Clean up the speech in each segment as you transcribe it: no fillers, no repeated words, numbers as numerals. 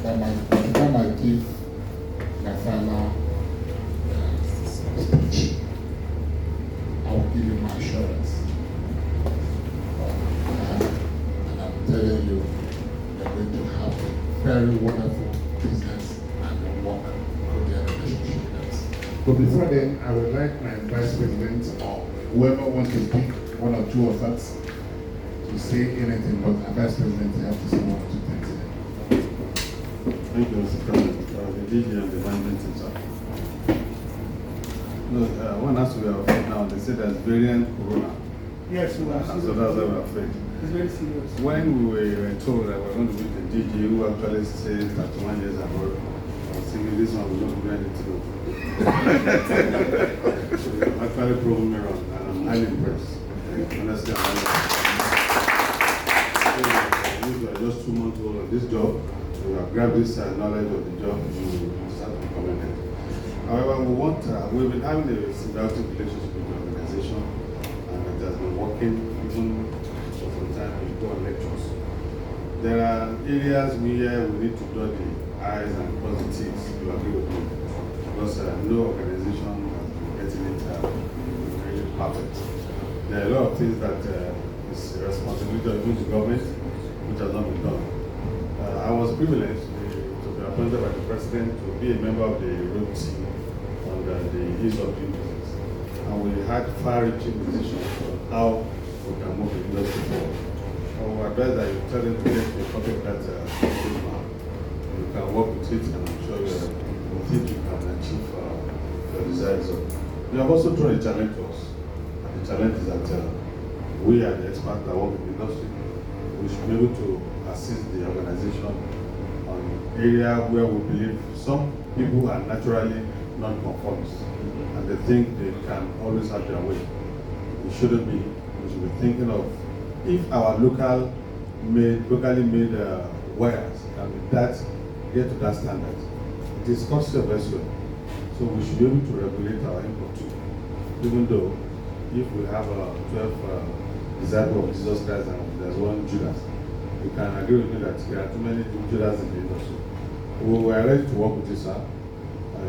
that might give my final speech. I will give you my assurance. And I'm telling you, you're going to have a very wonderful business and work with their relationship with us. But before then, I would like my vice president or whoever wants to speak, one or two of us, to say anything, but our vice president have to say one or two things. Thank you, Mr. President. The DG and the management team, sir. No, one has to be afraid now. They say there's variant corona. Yes, So that's why we're afraid. It's very serious. When we were told that we're going to meet the DG, who actually said 31 years ago, I was thinking this one will not be ready to do. So you've actually proven me wrong, and I'm highly impressed. Honestly, I'm highly impressed. We were just 2 months old on this job. We have grabbed this knowledge of the job to start to implement it. However, we've been having a symbiotic relationship with the organization, and it has been working even for some time. We go on lectures. There are areas where we need to dot the I's and cross the T's. You agree with me? Because no organization has been getting it really perfect. There are a lot of things that is the responsibility of the government, which has not been done. I was privileged to be appointed by the president to be a member of the road team on the ease of doing business. And we had far-reaching decisions on how we can move the industry forward. I would advise that you tell them to get a copy of that roadmap. You can work with it, and I'm sure you think you can achieve your desired result. You have also thrown a challenge to us. And the challenge is that we are the experts that work in the industry. We should be able to assist the organization on area where we believe some people are naturally non-conformists and they think they can always have their way. We shouldn't be. We should be thinking of if our locally made wires can be get to that standard. It is costly of well. So we should be able to regulate our import too. Even though if we have 12 disciples of Jesus Christ and there's one Judas, you can agree with me that there are too many Judas in the industry. We are ready to work with you, sir.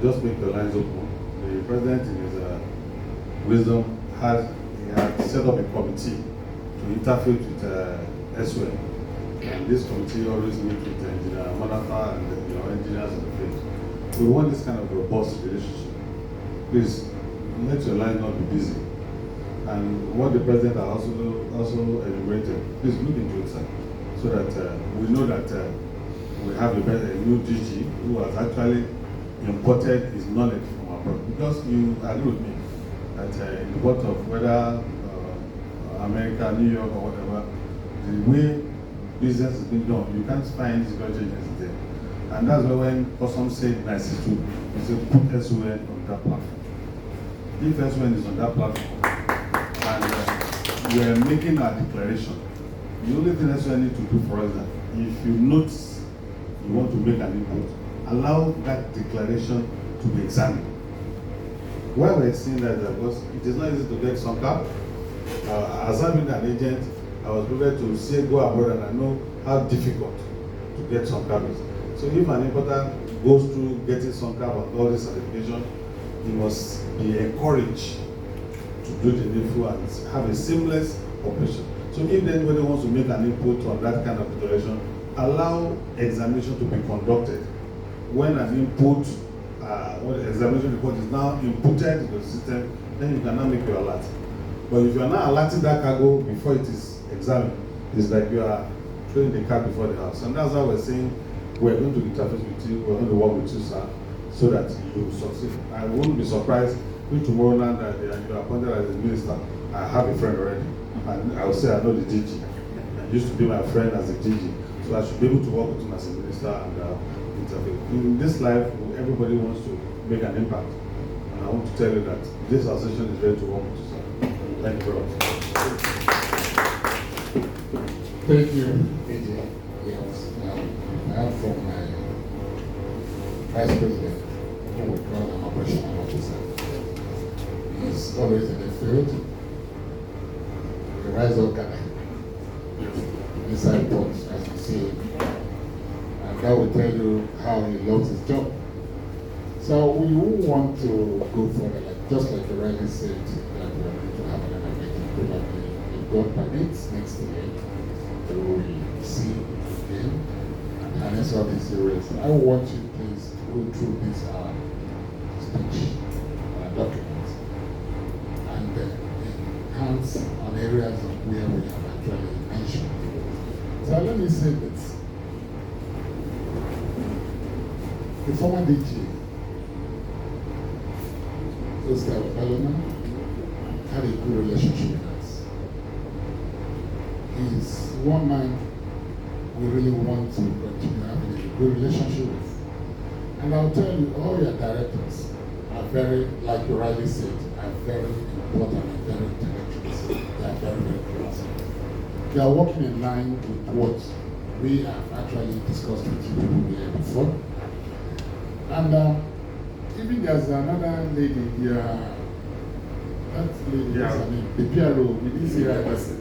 Just make the lines open. The president, in his wisdom, had set up a committee to interface with SWL. And this committee always meets with Engineer Manafa and the engineers of the field. We want this kind of robust relationship. Please, let your line not be busy. And what the president has also enumerated, please look into it, sir. So that we know that we have a new DG who has actually imported his knowledge from abroad. Because you agree with me that in the world of whether America, New York, or whatever, the way business is being done, you can't find security agencies there. And that's why when Customs said 92, you say put SON on that platform. If SON is on that platform, and we are making our declaration, the only thing that we need to do for us is that if you notice you want to make an input, allow that declaration to be examined. Why we're seeing that because it is not easy to get some cap. As I've been an agent, I was prepared to say go abroad, and I know how difficult to get some cap is. So if an importer goes through getting some cap and all this certification, he must be encouraged to do the needful and have a seamless operation. So if anybody wants to make an input on that kind of declaration, allow examination to be conducted. When an input, when the examination report is now inputted into the system, then you can now make your alert. But if you are not alerting that cargo before it is examined, it's like you are throwing the cat before the house. And that's why we're saying we're going to interface with you, we're going to work with you, sir, so that you succeed. I wouldn't be surprised if tomorrow now that you are appointed as a minister, I have a friend already. And I will say I know the DG. He used to be my friend as a DG. So I should be able to work with him as a minister and interface. In this life, everybody wants to make an impact. And I want to tell you that this association is ready to work with you, sir. Thank you very much. Thank you, AJ. Yes, I have from my vice president, who we call an operational officer. He's always in the field. The rise of guy inside ports, as you see. And that will tell you how he loves his job. So we will want to go further, like just like you rightly said, that we are going to have another meeting probably if God permits next year. We will see again and harness all these areas. I want you please to go through this speech, document, and enhance on areas of where we have actually mentioned. So let me say this. The former DG, Oscar Balona, had a good relationship with us. He's one man we really want to continue having a good relationship with. And I'll tell you, all your directors are very, like you rightly said, are very important and very intellectual. They are very, very close. They are working in line with what we have actually discussed with you people here before. And even there's another lady here, that lady, Yeah. I mean, the PRO, we didn't see her person.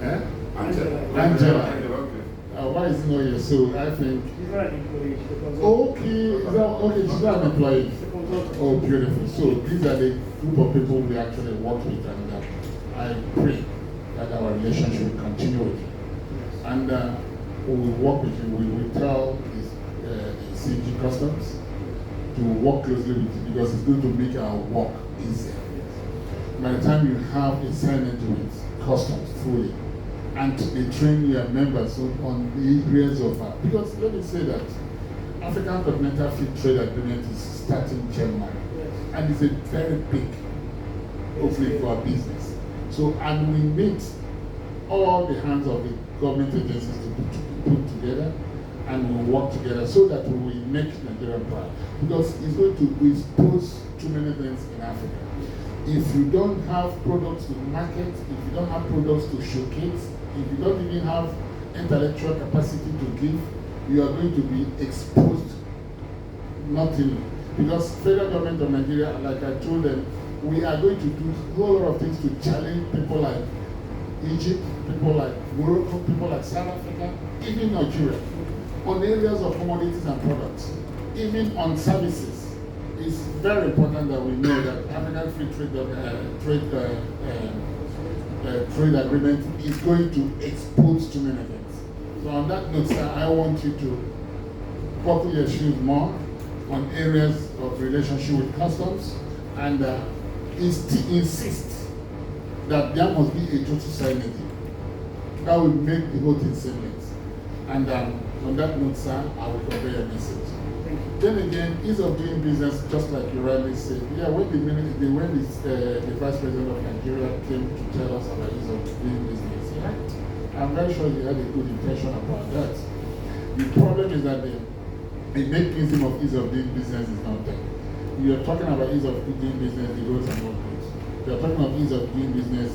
Eh? Angela. Okay. Why is it not here? So I think. She's not an employee, she's a consultant. Okay, is that, okay, she's not an employee. She's a consultant. Oh, beautiful. So these are the group of people we actually work with, and I pray that our relationship will continue with you. And we will work with you. We will tell the CG Customs to work closely with you because it's going to make our work easier. By the time you have a sign-in with customs fully, and they train your members on the areas of, because let me say that African Continental Free Trade Agreement is starting January, and it's a very big opening for our business. So, and we need all the hands of the government agencies to put together, and we'll work together so that we will make Nigeria proud. Because it's going to expose too many things in Africa. If you don't have products to market, if you don't have products to showcase, if you don't even have intellectual capacity to give, you are going to be exposed nothing. Because federal government of Nigeria, like I told them, we are going to do a whole lot of things to challenge people like Egypt, people like Morocco, people like South Africa, even Nigeria, on areas of commodities and products, even on services. It's very important that we know that African Free Trade Agreement is going to expose too many things. So on that note, sir, I want you to buckle your shoes more on areas of relationship with customs and insist that there must be a total silence. That will make the whole thing seamless. And on that note, sir, I will convey your message. Then again, ease of doing business, just like you rightly said. Yeah, when the Vice President of Nigeria came to tell us about ease of doing business, yeah, I'm very sure he had a good intention about that. The problem is that the mechanism of ease of doing business is not there. You are talking about ease of doing business, the roads are not good. You are talking about ease of doing business,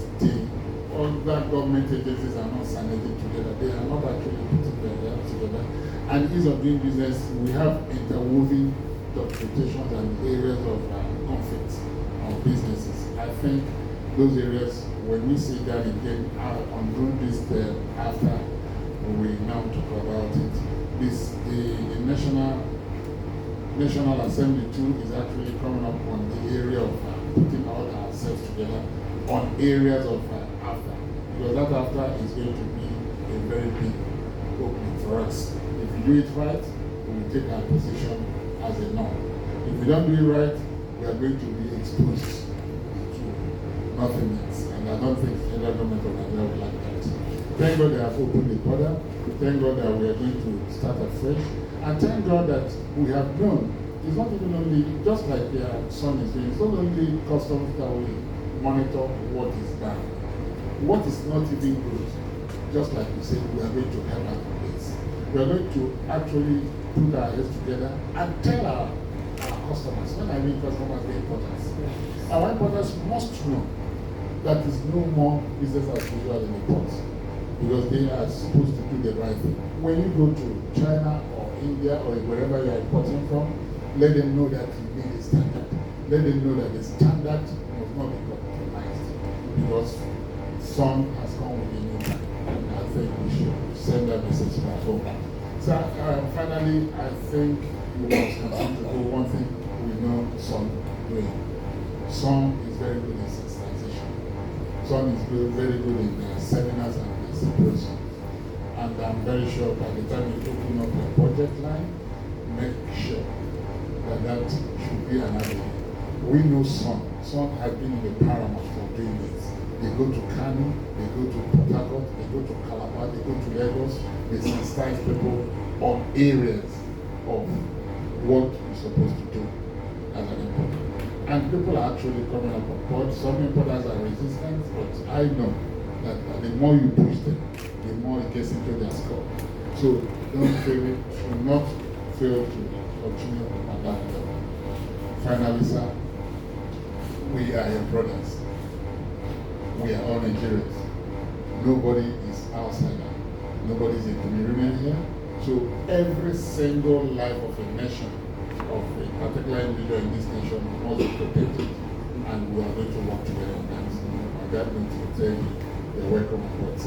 all that government agencies are not signing together. They are not actually putting their hands together. And ease of doing business, we have interwoven documentations and areas of conflict of businesses. I think those areas, when we sit down again on doing this after we now talk about it, the National Assembly too is actually coming up on the area of putting all ourselves together on areas of after. Because that after is going to be a very big opening for us. If we do it right, we will take our position as a norm. If we don't do it right, we are going to be exposed to nothing else. And I don't think the federal government of Nigeria will like that. Thank God they have opened the border. Thank God that we are going to start afresh. And thank God that we have known. It's not even only, just like their son is doing, it's not only customs that we monitor what is done. What is not even good, just like you said, we are going to help out with this. We are going to actually put our heads together and tell our customers, when I mean customers, the importers. Our importers must know that is no more business as usual in the ports, because they are supposed to do the right thing. When you go to China or India or wherever you are importing from, let them know that you need a standard. Let them know that the standard must not be compromised, because sun has come with a new time. And I think we should send that message to our home. So finally, I think we must continue to do one thing we know Son doing. Son is very good in sensitization. Son is very good in seminars and symposiums. And I'm very sure by the time you open up your budget line, make sure that that should be an avenue. We know Son. Son has been in the paramount for doing this. They go to Kano, they go to Port Harcourt, they go to Calabar, they go to Lagos, they sensitize people on areas of what we're supposed to do as an importer. And people are actually coming up on board. Some importers are resistant, but I know that the more you push them, the more it gets into their score. So don't fail it, do not fail to continue on that level. Finally, sir, we are your brothers. We are all Nigerians. Nobody is outsider. Nobody is a Cameroonian here. So every single life of a nation, of a particular individual in this nation, must be protected. And we are going to work together on that. And that means to tell you, you're welcome on board.